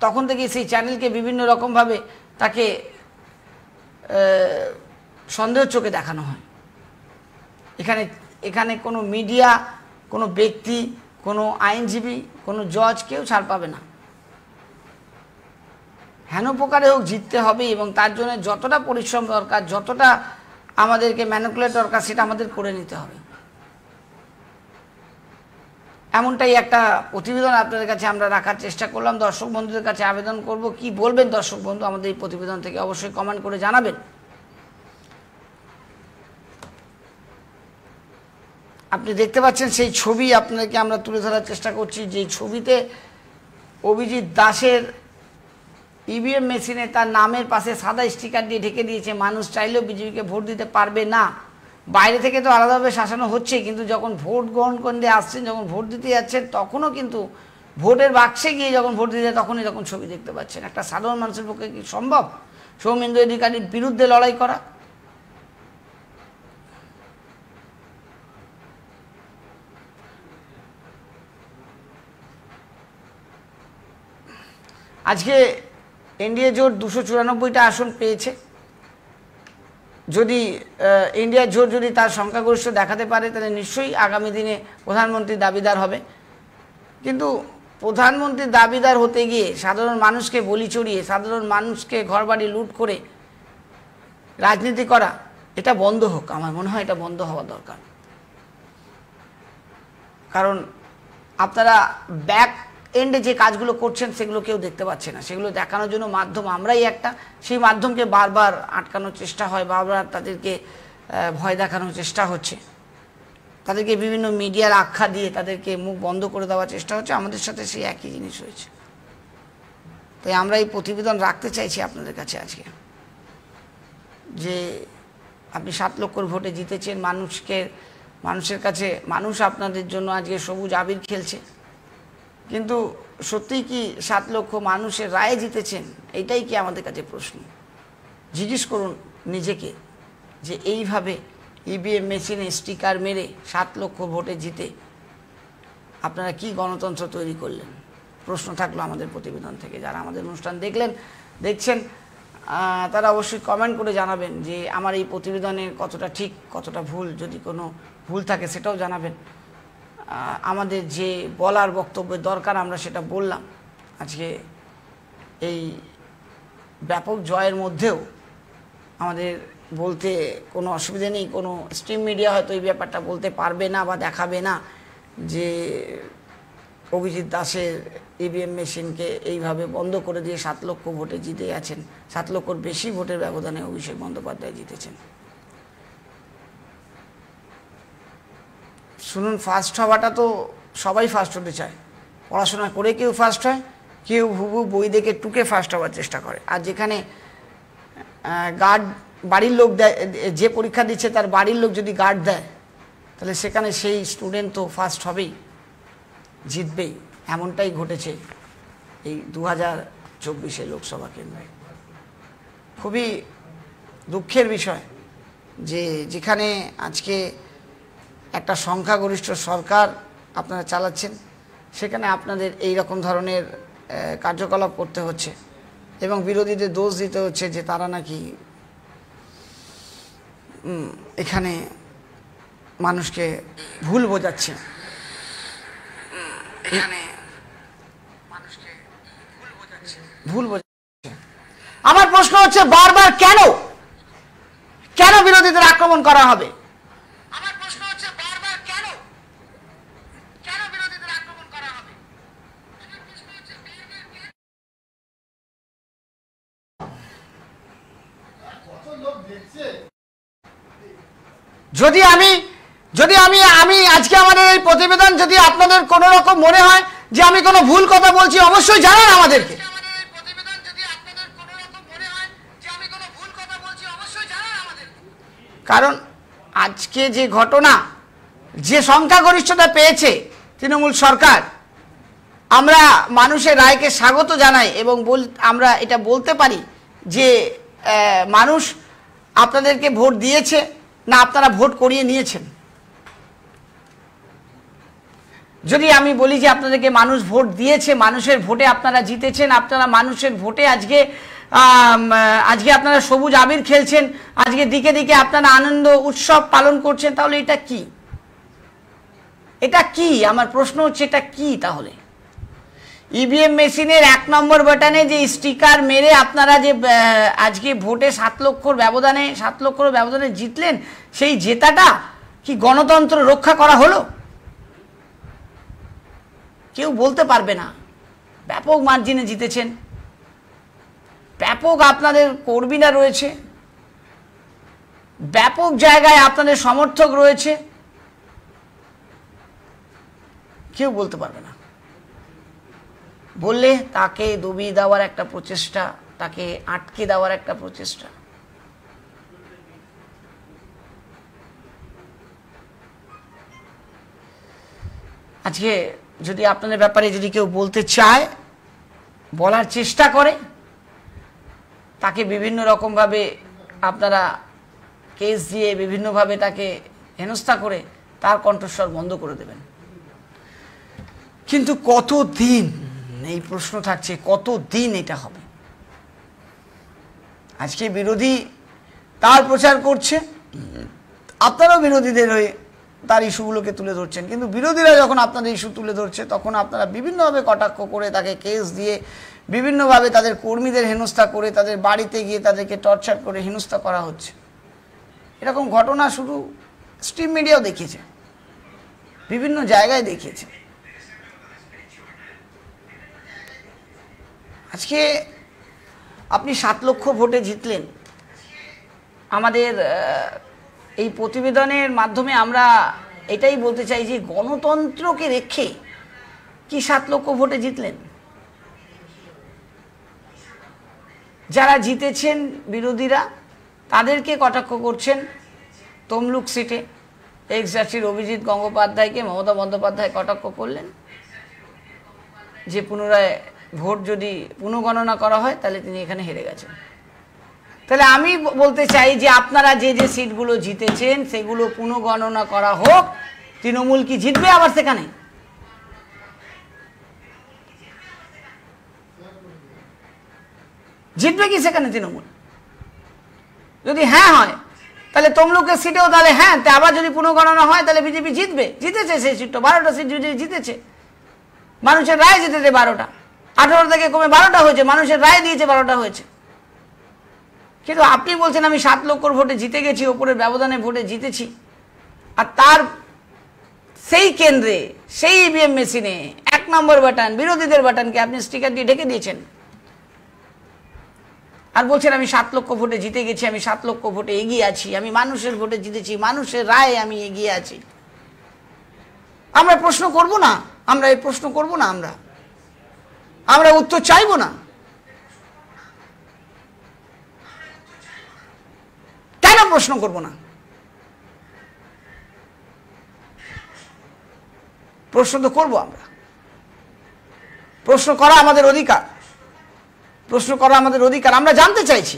তখন থেকে সেই চ্যানেলকে বিভিন্ন রকমভাবে তাকে সন্দেহের চোখে দেখানো হয়। এখানে কোনো মিডিয়া, কোনো ব্যক্তি, কোনো আইনজীবী, কোনো জজ কেউ ছাড় পাবে না। হেন প্রকারে হোক জিততে হবে এবং তার জন্য যতটা পরিশ্রম দরকার, যতটা আমাদেরকে ম্যানিপুলেট দরকার সেটা আমাদের করে নিতে হবে। এমনটাই একটা প্রতিবেদন আপনাদের কাছে আমরা রাখার চেষ্টা করলাম। দর্শক বন্ধুদের কাছে আবেদন করব, কি বলবেন দর্শক বন্ধু আমাদের এই প্রতিবেদন থেকে অবশ্যই কমেন্ট করে জানাবেন। আপনি দেখতে পাচ্ছেন সেই ছবি আপনাদেরকে আমরা তুলে ধরার চেষ্টা করছি, যেই ছবিতে অভিজিৎ দাসের ইভিএম মেশিনে তার নামের পাশে সাদা স্টিকার দিয়ে ঢেকে দিয়েছে, মানুষ চাইলেও বিজেপিকে ভোট দিতে পারবে না। বাইরে থেকে তো আলাদাভাবে শাসানো হচ্ছে, কিন্তু যখন ভোট গ্রহণ করতে আসছেন, যখন ভোট দিতে যাচ্ছেন, তখনও কিন্তু ভোটের বাক্সে গিয়ে যখন ভোট দিতে, তখনই যখন ছবি দেখতে পাচ্ছেন। একটা সাধারণ মানুষের পক্ষে কি সম্ভব সৌমেন্দু অধিকারীর বিরুদ্ধে লড়াই করা? আজকে এনডিএ জোট 294টা আসন পেয়েছে। যদি ইন্ডিয়া জোট যদি তার সংখ্যাগরিষ্ঠ দেখাতে পারে, তাহলে নিশ্চয়ই আগামী দিনে প্রধানমন্ত্রীর দাবিদার হবে। কিন্তু প্রধানমন্ত্রীর দাবিদার হতে গিয়ে সাধারণ মানুষকে বলি চড়িয়ে, সাধারণ মানুষকে ঘরবাড়ি লুট করে রাজনীতি করা, এটা বন্ধ হোক। আমার মনে হয় এটা বন্ধ হওয়া দরকার। কারণ আপনারা ব্যাক এন্ডে যে কাজগুলো করছেন সেগুলো কেউ দেখতে পাচ্ছে না। সেগুলো দেখানোর জন্য মাধ্যম আমরাই একটা, সেই মাধ্যমকে বারবার আটকানোর চেষ্টা হয়, বারবার তাদেরকে ভয় দেখানোর চেষ্টা হচ্ছে, তাদেরকে বিভিন্ন মিডিয়ার আখ্যা দিয়ে তাদেরকে মুখ বন্ধ করে দেওয়ার চেষ্টা হচ্ছে। আমাদের সাথে সেই একই জিনিস হয়েছে। তাই আমরা এই প্রতিবেদন রাখতে চাইছি আপনাদের কাছে আজকে, যে আপনি 7 লক্ষর ভোটে জিতেছেন, মানুষের কাছে মানুষ আপনাদের জন্য আজকে সবুজ আবির খেলছে। কিন্তু সত্যিই কি 7 লক্ষ মানুষের রায়ে জিতেছেন? এইটাই কি আমাদের কাছে প্রশ্ন। জিজ্ঞেস করুন নিজেকে যে এইভাবে ইভিএম মেশিনে স্টিকার মেরে 7 লক্ষ ভোটে জিতে আপনারা কি গণতন্ত্র তৈরি করলেন? প্রশ্ন থাকলো আমাদের প্রতিবেদন থেকে। যারা আমাদের অনুষ্ঠান দেখছেন তারা অবশ্যই কমেন্ট করে জানাবেন যে আমার এই প্রতিবেদনে কতটা ঠিক, কতটা ভুল। যদি কোনো ভুল থাকে সেটাও জানাবেন। আমাদের যে বলার বক্তব্যের দরকার আমরা সেটা বললাম। আজকে এই ব্যাপক জয়ের মধ্যেও আমাদের বলতে কোনো অসুবিধা নেই। কোনো স্ট্রিম মিডিয়া হয়তো এই ব্যাপারটা বলতে পারবে না বা দেখাবে না যে অভিজিৎ দাসের ইভিএম মেশিনকে এইভাবে বন্ধ করে দিয়ে 7 লক্ষ ভোটে জিতে আছেন। 7 লক্ষর বেশি ভোটের ব্যবধানে অভিষেক বন্দ্যোপাধ্যায় জিতেছেন। শুনুন, ফার্স্ট হওয়াটা তো সবাই ফার্স্ট হতে চায়। পড়াশোনা করে কেউ ফার্স্ট হয়, কেউ হুবহু বই দেখে টুকে ফার্স্ট হওয়ার চেষ্টা করে। আর যেখানে গার্ড বাড়ির লোক দেয়, যে পরীক্ষা দিচ্ছে তার বাড়ির লোক যদি গার্ড দেয়, তাহলে সেখানে সেই স্টুডেন্ট তো ফার্স্ট হবেই, জিতবেই। এমনটাই ঘটেছে এই 2024 লোকসভা কেন্দ্রে। খুবই দুঃখের বিষয় যে যেখানে আজকে একটা সংখ্যাগরিষ্ঠ সরকার আপনারা চালাচ্ছেন, সেখানে আপনাদের এই রকম ধরনের কার্যকলাপ করতে হচ্ছে এবং বিরোধীদের দোষ দিতে হচ্ছে যে তারা নাকি এখানে মানুষকে ভুল বোঝাচ্ছে। আমার প্রশ্ন হচ্ছে বারবার কেন বিরোধীদের আক্রমণ করা হবে? আমার প্রশ্ন হচ্ছে বারবার কেন বিরোধীদের আক্রমণ করা হবে? যদি আমি আজকে আমাদের এই প্রতিবেদন যদি আপনাদের কোনো রকম মনে হয় যে আমি কোনো ভুল কথা বলছি, অবশ্যই জানান আমাদেরকে। কারণ আজকে যে ঘটনা, যে সংখ্যাগরিষ্ঠতা পেয়েছে তৃণমূল সরকার, আমরা মানুষের রায়কে স্বাগত জানাই এবং আমরা এটা বলতে পারি যে মানুষ আপনাদেরকে ভোট দিয়েছে না আপনারা ভোট করিয়ে নিয়েছেন। যদি আমি বলি যে আপনাদেরকে মানুষ ভোট দিয়েছে, মানুষের ভোটে আপনারা জিতেছেন, আপনারা মানুষের ভোটে আজকে আপনারা সবুজ আবির খেলছেন, আজকে দিকে দিকে আপনারা আনন্দ উৎসব পালন করছেন, তাহলে এটা কি? আমার প্রশ্ন হচ্ছে এটা কি? তাহলে ইভিএম মেশিনের 1 নম্বর বাটনে যে স্টিকার মেরে আপনারা যে আজকে ভোটে 7 লক্ষর ব্যবধানে জিতলেন, সেই জেতাটা কি গণতন্ত্র রক্ষা করা হলো? কেউ বলতে পারবে না। ব্যাপক মার্জিনে জিতেছেন, ব্যাপক আপনাদের কর্মীরা রয়েছে, ব্যাপক জায়গায় আপনাদের সমর্থক রয়েছে, কেউ বলতে পারবে না। বললে তাকে দবিয়ে দেওয়ার একটা প্রচেষ্টা, তাকে আটকে দেওয়ার একটা প্রচেষ্টা। আজকে যদি আপনাদের ব্যাপারে যদি কেউ বলতে চায়, বলার চেষ্টা করে, তাকে বিভিন্ন রকমভাবে আপনারা কেস দিয়ে বিভিন্নভাবে তাকে হেনস্থা করে তার কণ্ঠস্বর বন্ধ করে দেবেন। কিন্তু কতদিন এই প্রশ্ন থাকছে, কতদিন এটা হবে? আজকে বিরোধী তার প্রচার করছে, আপনারাও বিরোধীদের হয়ে তার ইস্যুগুলোকে তুলে ধরছেন, কিন্তু বিরোধীরা যখন আপনাদের ইস্যু তুলে ধরছে তখন আপনারা বিভিন্নভাবে কটাক্ষ করে, তাকে কেস দিয়ে, বিভিন্নভাবে তাদের কর্মীদের হেনস্থা করে, তাদের বাড়িতে গিয়ে তাদেরকে টর্চার করে হেনস্থা করা হচ্ছে। এরকম ঘটনা শুধু স্ট্রিম মিডিয়াও দেখিয়েছে, বিভিন্ন জায়গায় দেখিয়েছে। আজকে আপনি 7 লক্ষ ভোটে জিতলেন। আমাদের এই প্রতিবেদনের মাধ্যমে আমরা এটাই বলতে চাই যে গণতন্ত্রকে রেখে কি 7 লক্ষ ভোটে জিতলেন? যারা জিতেছেন বিরোধীরা, তাদেরকে কটাক্ষ করছেন। তমলুক সিটে এক্স জার্সির অভিজিৎ গঙ্গোপাধ্যায়কে মমতা বন্দ্যোপাধ্যায় কটাক্ষ করলেন যে পুনরায় ভোট যদি পুনঃগণনা করা হয় তাহলে তিনি এখানে হেরে গেছেন। তাহলে আমি বলতে চাই যে আপনারা যে যে সিটগুলো জিতেছেন সেগুলো পুনঃগণনা করা হোক। তৃণমূল কি জিতবে আবার সেখানে? জিতবে কি সেখানে তৃণমূল? যদি হ্যাঁ হয় তাহলে তমলুকের সিটেও তাহলে হ্যাঁ, আবার যদি পুনঃগণনা হয় তাহলে বিজেপি জিতবে। জিতেছে সেই সিটটা, 12টা সিট যদি জিতেছে, মানুষের রায় জিতেছে 12টা, 18 থেকে কমে 12টা হয়েছে, মানুষের রায় দিয়েছে 12টা হয়েছে। কিন্তু আপনি বলছেন আমি 7 লক্ষর ভোটে জিতে গেছি, ওপরের ব্যবধানে ভোটে জিতেছি, আর তার সেই কেন্দ্রে সেই ইভিএম মেশিনে 1 নম্বর বাটন, বিরোধীদের বাটনকে আপনি স্টিকার দিয়ে ঢেকে দিয়েছেন, আর বলছেন আমি 7 লক্ষ ভোটে জিতে গেছি, আমি 7 লক্ষ ভোটে এগিয়ে আছি, আমি মানুষের ভোটে জিতেছি, মানুষের রায়ে আমি এগিয়ে আছি। আমরা প্রশ্ন করব না? আমরা এই প্রশ্ন করব না? আমরা উত্তর চাইব না? কেন প্রশ্ন করব না? প্রশ্ন তো করব আমরা। প্রশ্ন করা আমাদের অধিকার, প্রশ্ন করা আমাদের অধিকার। আমরা জানতে চাইছি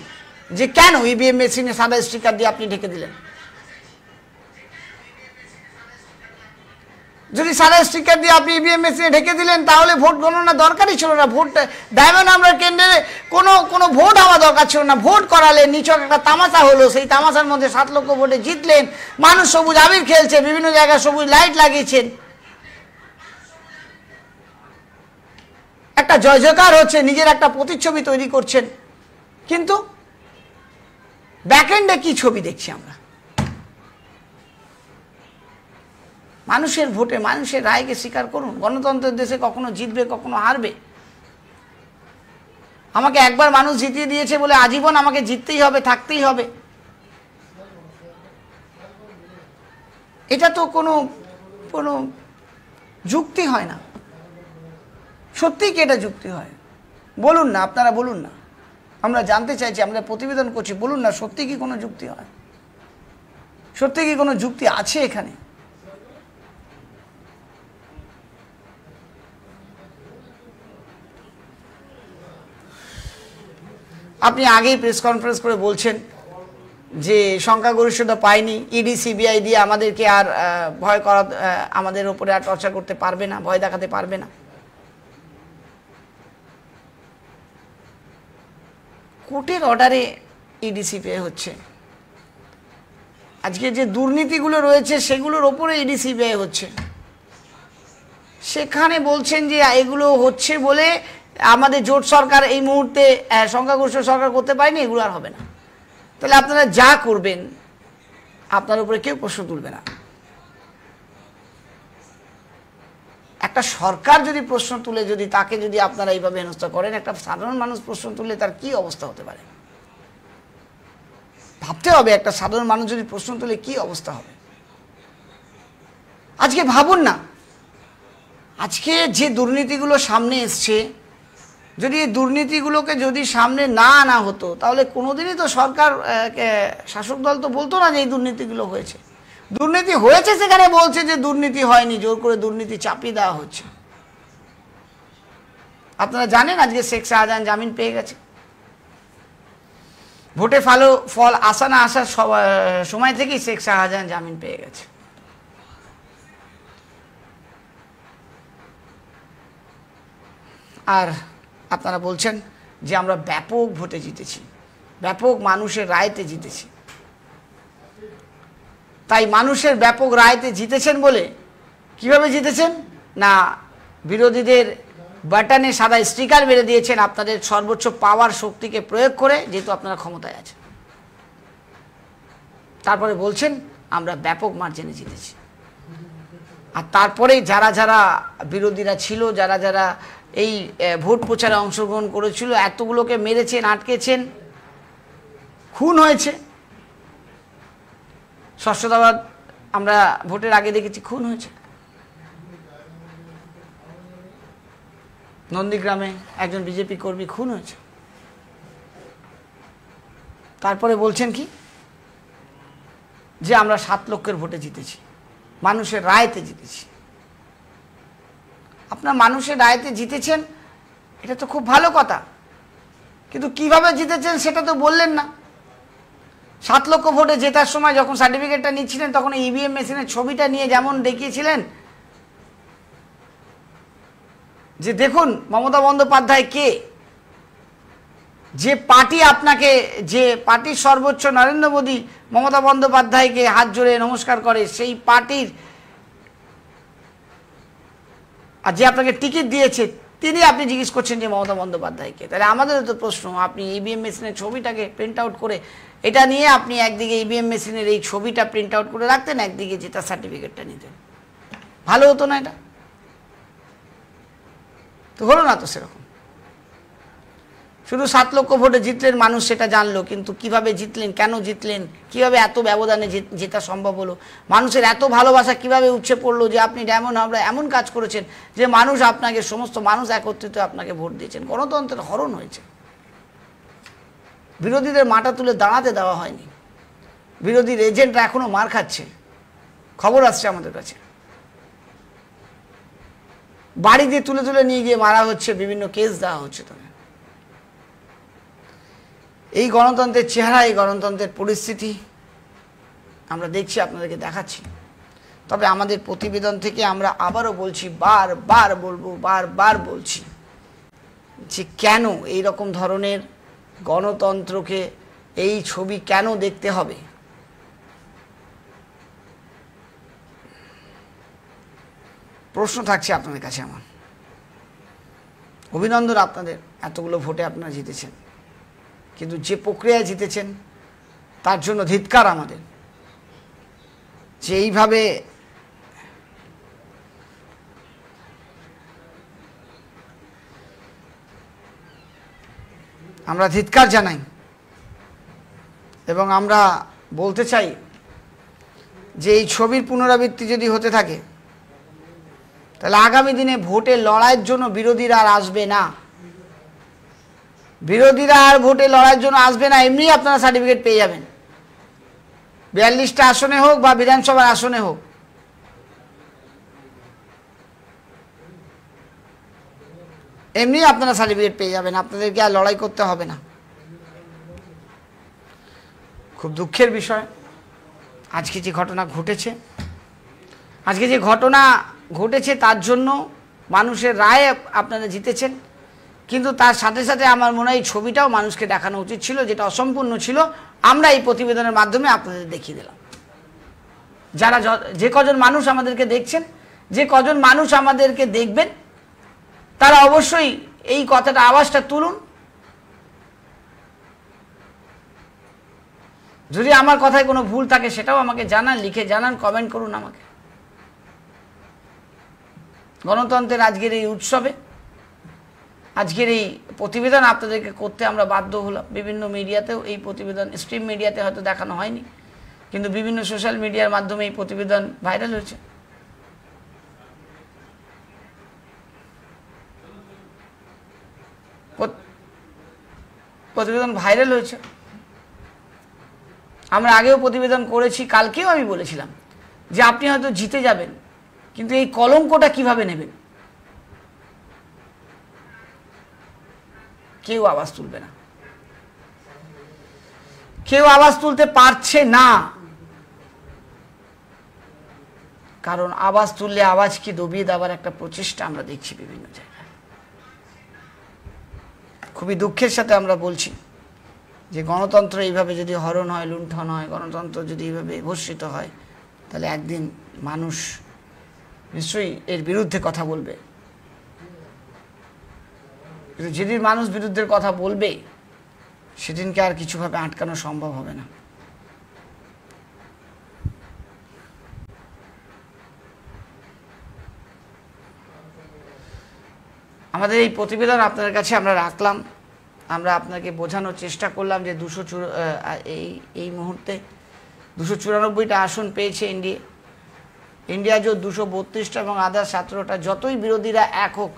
যে কেন ইভিএম মেশিনে সাদা স্টিকার দিয়ে আপনি ঢেকে দিলেন। যদি সাদা স্টিকার দিয়ে আপনি ইভিএম মেশিনে ঢেকে দিলেন তাহলে ভোট গণনা দরকারই ছিল না। ভোট ডায়মন্ড হারবার কেন্দ্রে কোনো ভোট হওয়া দরকার ছিল না। ভোট করালেন, নিছক একটা তামাশা হলো, সেই তামাশার মধ্যে 7 লক্ষ ভোটে জিতলেন। মানুষ সবুজ আবির খেলছে, বিভিন্ন জায়গায় সবুজ লাইট লাগিয়েছেন, একটা জয় জয়কার হচ্ছে, নিজের একটা প্রতিচ্ছবি তৈরি করছেন। কিন্তু ব্যাকএন্ডে কি ছবি দেখছি আমরা? মানুষের ভোটে মানুষের রায়কে স্বীকার করুন। গণতন্ত্রের দেশে কখনো জিতবে, কখনো হারবে। আমাকে একবার মানুষ জিতিয়ে দিয়েছে বলে আজীবন আমাকে জিততেই হবে, থাকতেই হবে, এটা তো কোনো যুক্তি হয় না। সত্যিই কি এটা যুক্তি হয়? বলুন না, আপনারা বলুন না। আমরা জানতে চাইছি, আমরা প্রতিবেদন করছি, বলুন না সত্যি কি কোনো যুক্তি হয়? সত্যি কি কোনো যুক্তি আছে এখানে? আপনি আগেই প্রেস কনফারেন্স করে বলছেন যে সংখ্যাগরিষ্ঠতা পায়নি, ইডি সিবিআই দিয়ে আমাদেরকে আর ভয় করা, আমাদের ওপরে আর টর্চার করতে পারবে না, ভয় দেখাতে পারবে না। কোর্টের অর্ডারে ইডি সিবিআই হচ্ছে। আজকে যে দুর্নীতিগুলো রয়েছে সেগুলোর ওপরে ইডি সিবিআই হচ্ছে। সেখানে বলছেন যে এগুলো হচ্ছে বলে আমাদের জোট সরকার এই মুহূর্তে সংখ্যাগরিষ্ঠ সরকার করতে পারেনি, এগুলো আর হবে না। তাহলে আপনারা যা করবেন আপনার উপরে কেউ প্রশ্ন তুলবে না। একটা সরকার যদি প্রশ্ন তুলে, যদি তাকে যদি আপনারা এইভাবে হেনস্থা করেন, একটা সাধারণ মানুষ প্রশ্ন তুলে তার কি অবস্থা হতে পারে ভাবতে হবে। একটা সাধারণ মানুষ যদি প্রশ্ন তুলে কি অবস্থা হবে? আজকে ভাবুন না, আজকে যে দুর্নীতিগুলো সামনে এসছে যদি এই দুর্নীতিগুলোকে যদি সামনে না আনা হতো তাহলে কোনোদিনই তো সরকার শাসক দল তো বলতো না যে এই দুর্নীতিগুলো হয়েছে। দুর্নীতি হয়েছে সেখানে বলছে যে দুর্নীতি হয়নি, জোর করে দুর্নীতি চাপিয়ে দেওয়া হচ্ছে। আপনারা জানেন আজকে শেখ শাহজাহান জামিন পেয়ে গেছে। ভোটে ফল আসা না আসার সময় থেকেই শেখ শাহজাহান জামিন পেয়ে গেছে। আর আপনারা বলছেন যে আমরা ব্যাপক ভোটে জিতেছি, ব্যাপক মানুষের রায়তে জিতেছি। তাই মানুষের ব্যাপক রায়তে জিতেছেন বলে কিভাবে জিতেছেন না, বিরোধীদের বাটনে সাদা স্টিকার মেরে দিয়েছেন আপনাদের সর্বোচ্চ পাওয়ার শক্তিকে প্রয়োগ করে, যেহেতু আপনারা ক্ষমতায় আছেন। তারপরে বলছেন আমরা ব্যাপক মার্জিনে জিতেছি। আর তারপরে যারা যারা বিরোধীরা ছিল, যারা যারা এই ভোট প্রচারে অংশগ্রহণ করেছিল, এতগুলোকে মেরেছেন, আটকেছেন, খুন হয়েছে। ষষ্ঠদাবাদ আমরা ভোটের আগে দেখেছি খুন হয়েছে। নন্দীগ্রামে একজন বিজেপি কর্মী খুন হয়েছে। তারপরে বলছেন কি যে আমরা 7 লক্ষের ভোটে জিতেছি, মানুষের রায়তে জিতেছি। আপনার মানুষের রায়তে জিতেছেন, এটা তো খুব ভালো কথা, কিন্তু কিভাবে জিতেছেন সেটা তো বললেন না। 7 লক্ষ ভোটে জেতার সময় যখন সার্টিফিকেটটা নিচ্ছিলেন তখন ইভিএম মেশিনের ছবিটা নিয়ে যেমন দেখিয়েছিলেন যে দেখুন মমতা বন্দ্যোপাধ্যায় কে, যে পার্টি আপনাকে, যে পার্টির সর্বোচ্চ নরেন্দ্র মোদী মমতা বন্দ্যোপাধ্যায়কে হাত জোড়ে নমস্কার করে, সেই পার্টির আর যে আপনাকে টিকিট দিয়েছে তিনি আপনি জিজ্ঞেস করছেন যে মমতা বন্দ্যোপাধ্যায়কে। তাহলে আমাদেরও তো প্রশ্ন, আপনি ইভিএম মেশিনের ছবিটাকে প্রিন্ট আউট করে এটা নিয়ে আপনি একদিকে ইভিএম মেশিনের এই ছবিটা প্রিন্ট আউট করে রাখতেন, একদিকে জেতার সার্টিফিকেটটা নিতেন, ভালো হতো না? এটা তো হলো না তো সেরকম। শুধু 7 লক্ষ ভোটে জিতলেন, মানুষ সেটা জানলো, কিন্তু কিভাবে জিতলেন, কেন জিতলেন, কিভাবে এত ব্যবধানে জেতা সম্ভব হলো, মানুষের এত ভালোবাসা কিভাবে উঠছে পড়লো যে আপনি ডায়মন্ড হাবড়া এমন কাজ করেছেন যে মানুষ আপনাকে, সমস্ত মানুষ একত্রিত আপনাকে ভোট দিয়েছেন। গণতন্ত্রের হরণ হয়েছে। বিরোধীদের মাথা তুলে দাঁড়াতে দেওয়া হয়নি। বিরোধীর এজেন্টরা এখনো মার খাচ্ছে, খবর আসছে আমাদের কাছে। বাড়ি দিয়ে তুলে তুলে নিয়ে গিয়ে মারা হচ্ছে, বিভিন্ন কেস দেওয়া হচ্ছে। তবে এই গণতন্ত্রের চেহারা, এই গণতন্ত্রের পরিস্থিতি আমরা দেখছি, আপনাদেরকে দেখাচ্ছি। তবে আমাদের প্রতিবেদন থেকে আমরা আবারও বলছি, বারবার বলবো, বারবার বলছি যে কেন এই রকম ধরনের গণতন্ত্রকে, এই ছবি কেন দেখতে হবে। প্রশ্ন থাকছে আপনাদের কাছে আমার। অভিনন্দন আপনাদের, এতগুলো ভোটে আপনারা জিতেছেন, কিন্তু যে প্রক্রিয়ায় জিতেছেন তার জন্য ধিক্কার আমাদের। যে এইভাবে আমরা ধিক্কার জানাই এবং আমরা বলতে চাই যে এই ছবির পুনরাবৃত্তি যদি হতে থাকে তাহলে আগামী দিনে ভোটে লড়াইয়ের জন্য বিরোধীরা আর আসবে না। বিরোধীরা আর ভোটে লড়াইয়ের জন্য আসবে না, এমনি আপনারা সার্টিফিকেট পেয়ে যাবেন। 42টা আসনে হোক বা বিধানসভার আসনে হোক, এমনি আপনারা সার্টিফিকেট পেয়ে যাবেন, আপনাদেরকে আর লড়াই করতে হবে না। খুব দুঃখের বিষয় আজকে যে ঘটনা ঘটেছে, তার জন্য মানুষের রায়ে আপনারা জিতেছেন, কিন্তু তার সাথে সাথে আমার মনে হয় এই ছবিটাও মানুষকে দেখানো উচিত ছিল, যেটা অসম্পূর্ণ ছিল। আমরা এই প্রতিবেদনের মাধ্যমে আপনাদের দেখিয়ে দিলাম। যারা যে কজন মানুষ আমাদেরকে দেখছেন, যে কজন মানুষ আমাদেরকে দেখবেন, তারা অবশ্যই এই কথাটা, আওয়াজটা তুলুন। যদি আমার কথায় কোনো ভুল থাকে সেটাও আমাকে জানান, লিখে জানান, কমেন্ট করুন আমাকে। গণতন্ত্রের আজকের এই উৎসবে, আজকের এই প্রতিবেদন আপনাদেরকে করতে আমরা বাধ্য হলাম। বিভিন্ন মিডিয়াতেও এই প্রতিবেদন, স্ট্রিম মিডিয়াতে হয়তো দেখানো হয়নি, কিন্তু বিভিন্ন সোশ্যাল মিডিয়ার মাধ্যমে এই প্রতিবেদন ভাইরাল হয়েছে। প্রতিবেদন ভাইরাল হয়েছে। আমরা আগেও প্রতিবেদন করেছি, কালকেও আমি বলেছিলাম যে আপনি হয়তো জিতে যাবেন, কিন্তু এই কলঙ্কটা কিভাবে নেবেন? কেউ আওয়াজ তুলবে না, কেউ আওয়াজ তুলতে পারছে না, কারণ আওয়াজ তুললে আওয়াজকে দবিয়ে দেওয়ার একটা প্রচেষ্টা আমরা দেখছি বিভিন্ন জায়গায়। খুবই দুঃখের সাথে আমরা বলছি যে গণতন্ত্র এইভাবে যদি হরণ হয়, লুণ্ঠন হয়, গণতন্ত্র যদি এইভাবে ভর্ষিত হয়, তাহলে একদিন মানুষ নিশ্চয়ই এর বিরুদ্ধে কথা বলবে। কিন্তু যেদিন মানুষ বিরুদ্ধের কথা বলবে, সেদিনকে আর কিছুভাবে আটকানো সম্ভব হবে না। আমাদের এই প্রতিবেদন আপনাদের কাছে আমরা রাখলাম, আমরা আপনাকে বোঝানোর চেষ্টা করলাম যে এই মুহূর্তে 294টা আসন পেয়েছে ইন্ডিয়া জোট 232টা এবং আদার 17টা। যতই বিরোধীরা এক হোক,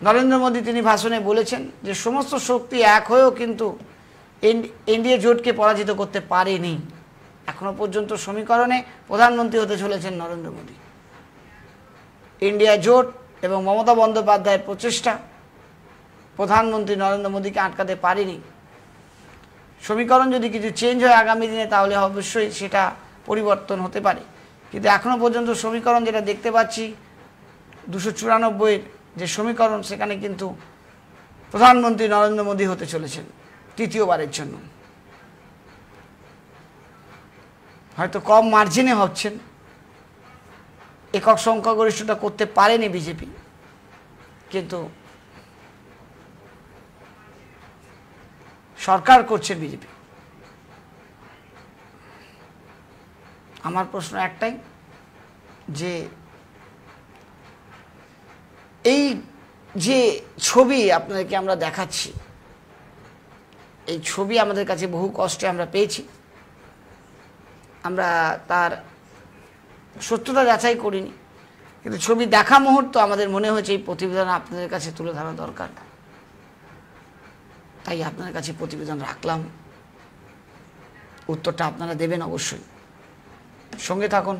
নরেন্দ্র মোদী তিনি ভাষণে বলেছেন যে সমস্ত শক্তি এক হয়েও কিন্তু এনডিএ জোটকে পরাজিত করতে পারেনি। এখনো পর্যন্ত সমীকরণে প্রধানমন্ত্রী হতে চলেছেন নরেন্দ্র মোদী। ইন্ডিয়া জোট এবং মমতা বন্দ্যোপাধ্যায়ের প্রচেষ্টা প্রধানমন্ত্রী নরেন্দ্র মোদীকে আটকাতে পারেনি। সমীকরণ যদি কিছু চেঞ্জ হয় আগামী দিনে, তাহলে অবশ্যই সেটা পরিবর্তন হতে পারে, কিন্তু এখনো পর্যন্ত সমীকরণ যেটা দেখতে পাচ্ছি 294 যে সমীকরণ, সেখানে কিন্তু প্রধানমন্ত্রী নরেন্দ্র মোদী হতে চলেছেন তৃতীয়বারের জন্য। হয়তো কম মার্জিনে হচ্ছেন, একক সংখ্যাগরিষ্ঠতা করতে পারেনি বিজেপি, কিন্তু সরকার করছে বিজেপি। আমার প্রশ্ন একটাই, যে এই যে ছবি আপনাদেরকে আমরা দেখাচ্ছি, এই ছবি আমাদের কাছে বহু কষ্টে আমরা পেয়েছি, আমরা তার সত্যতা যাচাই করিনি, কিন্তু ছবি দেখা মুহূর্ত আমাদের মনে হয়েছে এই প্রতিবেদন আপনাদের কাছে তুলে ধরা দরকার, তাই আপনাদের কাছে প্রতিবেদন রাখলাম। উত্তরটা আপনারা দেবেন অবশ্যই। সঙ্গে থাকুন,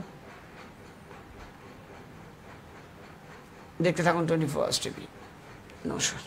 দেখতে থাকুন 24 আওয়ার্স টিভি। নমস্কার।